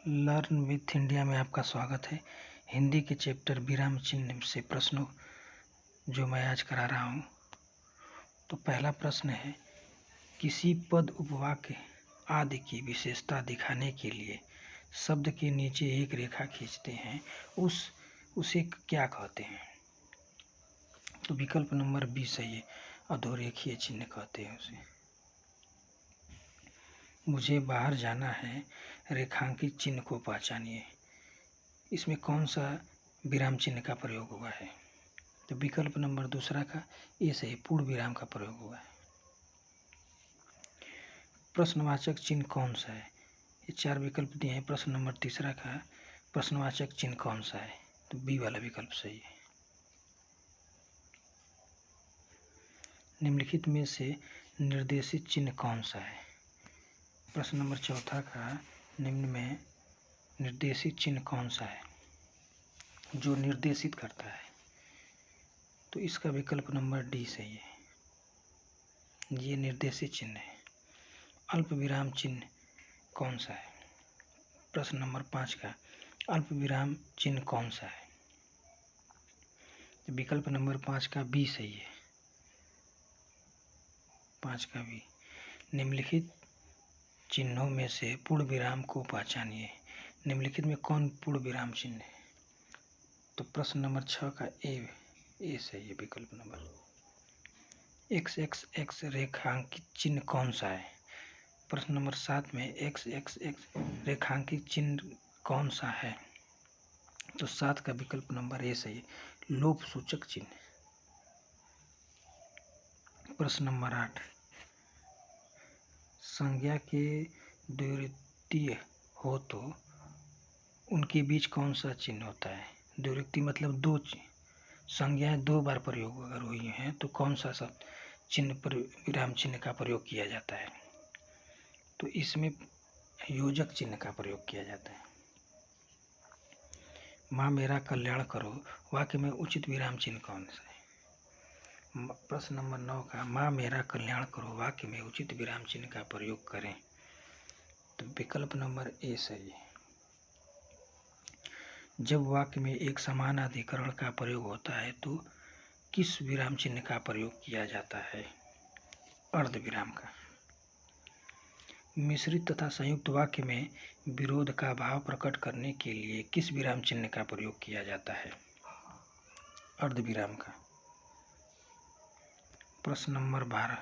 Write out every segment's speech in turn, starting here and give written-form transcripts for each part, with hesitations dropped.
Learn with India में आपका स्वागत है। हिंदी के चैप्टर विराम चिन्ह से प्रश्नों जो मैं आज करा रहा हूँ। तो पहला प्रश्न है, किसी पद उपवाक्य आदि की विशेषता दिखाने के लिए शब्द के नीचे एक रेखा खींचते हैं, उसे क्या कहते हैं? तो विकल्प नंबर बी सही है, अधोरेखीय चिन्ह कहते हैं उसे। मुझे बाहर जाना है, रेखांकित चिन्ह को पहचानिए। इसमें कौन सा विराम चिन्ह का प्रयोग हुआ है? तो विकल्प नंबर दूसरा का ये सही, पूर्ण विराम का प्रयोग हुआ है। प्रश्नवाचक चिन्ह कौन सा है? ये चार विकल्प दिए हैं। प्रश्न नंबर तीसरा का प्रश्नवाचक चिन्ह कौन सा है? तो बी वाला विकल्प सही है। निम्नलिखित में से निर्देशित चिन्ह कौन सा है? प्रश्न नंबर चौथा का निम्न में निर्देशित चिन्ह कौन सा है जो निर्देशित करता है? तो इसका विकल्प नंबर डी सही है, ये निर्देशित चिन्ह है। अल्प विराम चिन्ह कौन सा है? प्रश्न नंबर 5 का अल्प विराम चिन्ह कौन सा है? तो विकल्प नंबर 5 का बी सही है, 5 का बी। निम्नलिखित चिन्हों में से पूर्ण विराम को पहचानिए। निम्नलिखित में कौन पूर्ण विराम चिन्ह है? तो प्रश्न नंबर 6 का ए सही है, विकल्प नंबर। XXX रेखांकित चिन्ह कौन सा है? प्रश्न नंबर 7 में XXX रेखांकित चिन्ह कौन सा है? तो 7 का विकल्प नंबर ए सही है, लोप सूचक चिन्ह। प्रश्न नंबर 8, संज्ञा के द्विवृत्तीय हो तो उनके बीच कौन सा चिन्ह होता है? द्विवृत्ति मतलब दो संज्ञाएं दो बार प्रयोग अगर हुई हैं तो कौन सा सब चिन्ह पर विराम चिन्ह का प्रयोग किया जाता है? तो इसमें योजक चिन्ह का प्रयोग किया जाता है। माँ मेरा कल्याण करो वाक्य में उचित विराम चिन्ह कौन सा है? प्रश्न नंबर 9 का माँ मेरा कल्याण करो वाक्य में उचित विराम चिन्ह का प्रयोग करें। तो विकल्प नंबर ए सही है। जब वाक्य में एक समान अधिकरण का प्रयोग होता है तो किस विराम चिन्ह का प्रयोग किया जाता है? अर्ध विराम का। मिश्रित तथा संयुक्त वाक्य में विरोध का भाव प्रकट करने के लिए किस विराम चिन्ह का प्रयोग किया जाता है? अर्ध विराम का। प्रश्न नंबर 12,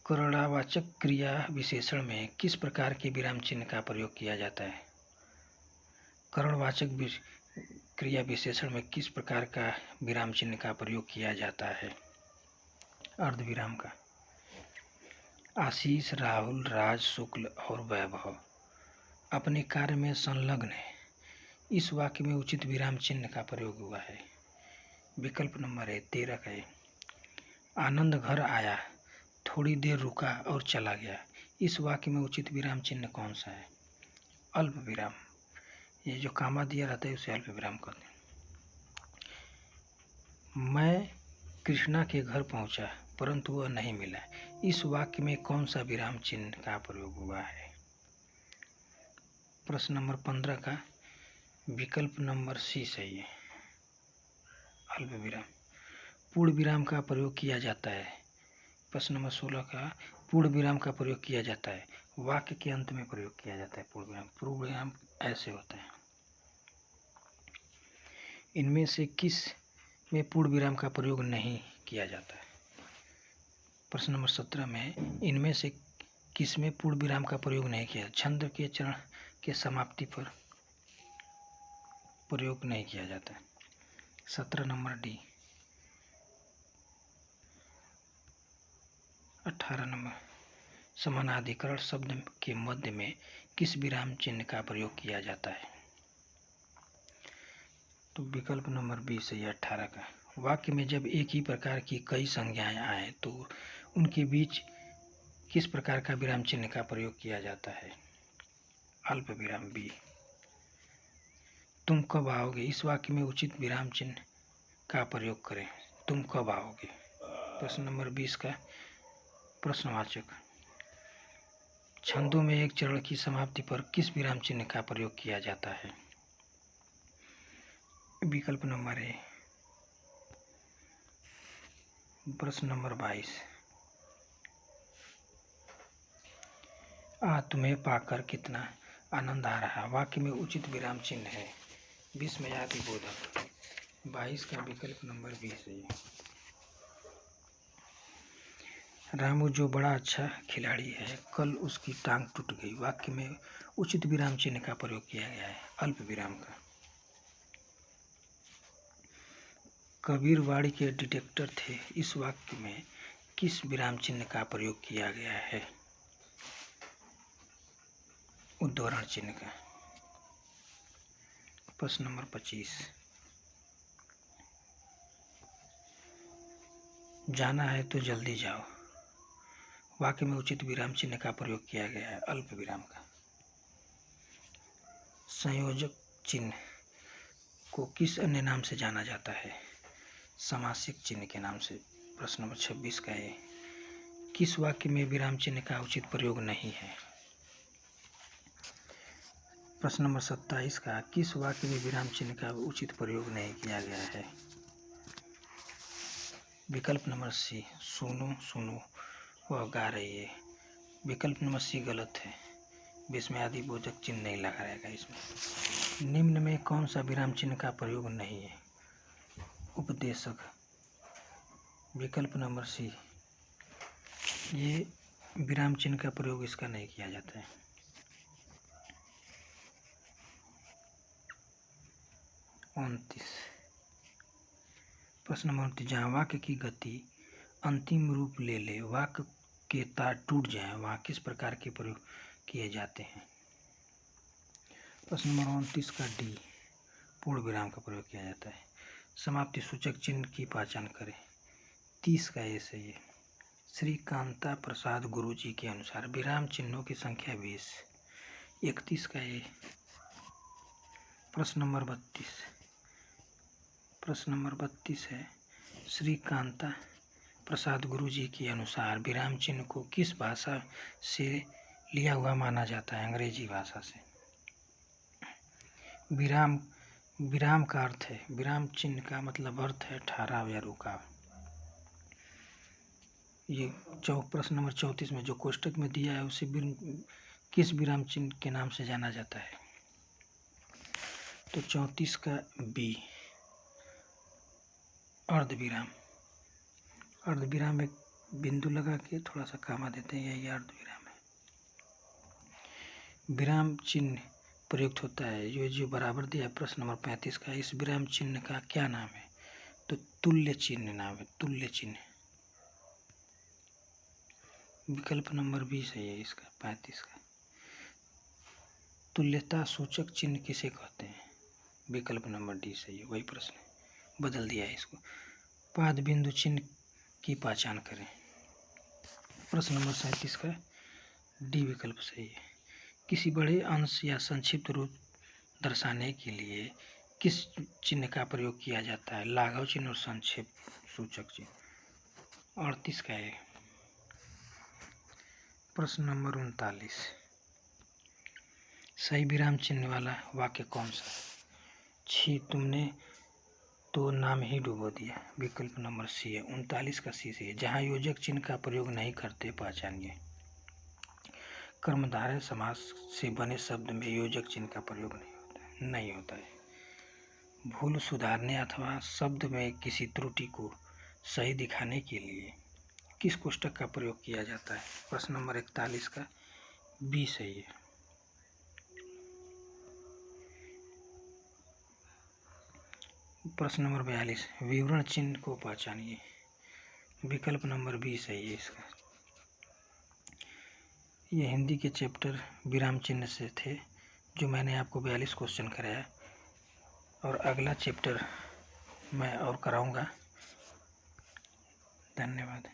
करणवाचक क्रिया विशेषण में किस प्रकार के विराम चिन्ह का प्रयोग किया जाता है? करणवाचक क्रिया विशेषण में किस प्रकार का विराम चिन्ह का प्रयोग किया जाता है? अर्ध विराम का। आशीष, राहुल, राज, शुक्ल और वैभव अपने कार्य में संलग्न है, इस वाक्य में उचित विराम चिन्ह का प्रयोग हुआ है। विकल्प नंबर है 13 का है, आनंद घर आया, थोड़ी देर रुका और चला गया, इस वाक्य में उचित विराम चिन्ह कौन सा है? अल्प विराम। ये जो कामा दिया रहता है उसे अल्प विराम कहते हैं। मैं कृष्णा के घर पहुंचा परंतु वह नहीं मिला, इस वाक्य में कौन सा विराम चिन्ह का प्रयोग हुआ है? प्रश्न नंबर 15 का विकल्प नंबर सी सही है, अल्प विराम। पूर्ण विराम का प्रयोग किया जाता है। प्रश्न नंबर 16 का पूर्ण विराम का प्रयोग किया जाता है, वाक्य के अंत में प्रयोग किया जाता है पूर्ण विराम। पूर्ण विराम ऐसे होता है। इनमें से किस में पूर्ण विराम का प्रयोग नहीं किया जाता है? प्रश्न नंबर 17 में इनमें से किस में पूर्ण विराम का प्रयोग नहीं किया? छंद के चरण के समाप्ति पर प्रयोग नहीं किया जाता है। 17 नंबर डी। 18 नंबर समानाधिकरण शब्द के मध्य में किस विराम चिन्ह का प्रयोग किया जाता है? तो विकल्प नंबर बी सही है, 18 का। वाक्य में जब एक ही प्रकार की कई संज्ञाएं आए तो उनके बीच किस प्रकार का विराम चिन्ह का प्रयोग किया जाता है? अल्प विराम बी। तुम कब आओगे, इस वाक्य में उचित विराम चिन्ह का प्रयोग करें। तुम कब आओगे। प्रश्न नंबर 20 का प्रश्नवाचक। छंदों में एक चरण की समाप्ति पर किस विराम चिन्ह का प्रयोग किया जाता है? विकल्प नंबर ए। प्रश्न नंबर 22। तुम्हें पाकर कितना आनंद आ रहा। वाक्य में उचित विराम चिन्ह है। विस्मयादि बोधक। 22 का विकल्प नंबर बी सही है। रामू जो बड़ा अच्छा खिलाड़ी है, कल उसकी टांग टूट गई। वाक्य में उचित विराम चिन्ह का प्रयोग किया गया है, अल्प विराम का। कबीर वाड़ी के डिटेक्टर थे। इस वाक्य में किस विराम चिन्ह का प्रयोग किया गया है? उद्धरण चिन्ह का। प्रश्न नंबर 25। जाना है तो जल्दी जाओ। वाक्य में उचित विराम चिन्ह का प्रयोग किया गया है, अल्प विराम का। संयोजक चिन्ह को किस अन्य नाम से जाना जाता है? समासिक चिन्ह के नाम से। प्रश्न नंबर 26 का है, किस वाक्य में विराम चिन्ह का उचित प्रयोग नहीं है? प्रश्न नंबर 27 का, किस वाक्य में विराम चिन्ह का उचित प्रयोग नहीं किया गया है? विकल्प नंबर सी, सुनो सुनो वह गा रही है। विकल्प नंबर सी गलत है। विस्मयादि बोधक चिन्ह नहीं लगा रहेगा इसमें। निम्न में कौन सा विराम चिन्ह का प्रयोग नहीं है? उपदेशक। विकल्प नंबर सी, ये विराम चिन्ह का प्रयोग इसका नहीं किया जाता है। प्रश्न नंबर 29। जहाँ वाक्य की गति अंतिम रूप ले ले, वाक्य के तार टूट जाए, वहाँ किस प्रकार के प्रयोग किए जाते हैं? प्रश्न नंबर 29 का डी, पूर्ण विराम का प्रयोग किया जाता है। समाप्ति सूचक चिन्ह की पहचान करें। 30 का ये सही है। श्री कांता प्रसाद गुरुजी के अनुसार विराम चिन्हों की संख्या 20। 31 का ये। प्रश्न नंबर 32। प्रश्न नंबर 32 है, श्री कांता प्रसाद गुरुजी के अनुसार विराम चिन्ह को किस भाषा से लिया हुआ माना जाता है? अंग्रेजी भाषा से। विराम का अर्थ है, विराम चिन्ह का मतलब अर्थ है ठहराव या रुकाव। ये प्रश्न नंबर 34 में जो कोष्टक में दिया है उसे किस विराम चिन्ह के नाम से जाना जाता है? तो 34 का बी, अर्धविराम। अर्धविराम एक बिंदु लगा के थोड़ा सा कामा देते हैं, यही अर्धविराम है। विराम चिन्ह प्रयुक्त होता है जो बराबर दिया। प्रश्न नंबर 35 का, इस विराम चिन्ह का क्या नाम है? तो तुल्य चिन्ह नाम है, तुल्य चिन्ह। विकल्प नंबर बी सही है इसका, 35 का। तुल्यता सूचक चिन्ह किसे कहते हैं? विकल्प नंबर डी सही है, वही प्रश्न है, बदल दिया है इसको। पाद बिंदु चिन्ह की पहचान करें। प्रश्न नंबर 37 का डी विकल्प सही है। किसी बड़े अंश या संक्षिप्त रूप दर्शाने के लिए किस चिन्ह का प्रयोग किया जाता है? लाघव चिन्ह और संक्षेप सूचक चिन्ह। 38 का है। प्रश्न नंबर 39, सही विराम चिन्ह वाला वाक्य कौन सा? छी तुमने तो नाम ही डुबो दिया। विकल्प नंबर सी है, 39 का सी है। जहाँ योजक चिन्ह का प्रयोग नहीं करते पहचानिए। कर्मधारय समास से बने शब्द में योजक चिन्ह का प्रयोग नहीं होता है। भूल सुधारने अथवा शब्द में किसी त्रुटि को सही दिखाने के लिए किस कोष्टक का प्रयोग किया जाता है? प्रश्न नंबर 41 का बी सही है। प्रश्न नंबर 42, विवरण चिन्ह को पहचानिए। विकल्प नंबर बी सही है इसका। ये हिंदी के चैप्टर विराम चिन्ह से थे जो मैंने आपको 42 क्वेश्चन कराया, और अगला चैप्टर मैं और कराऊंगा। धन्यवाद।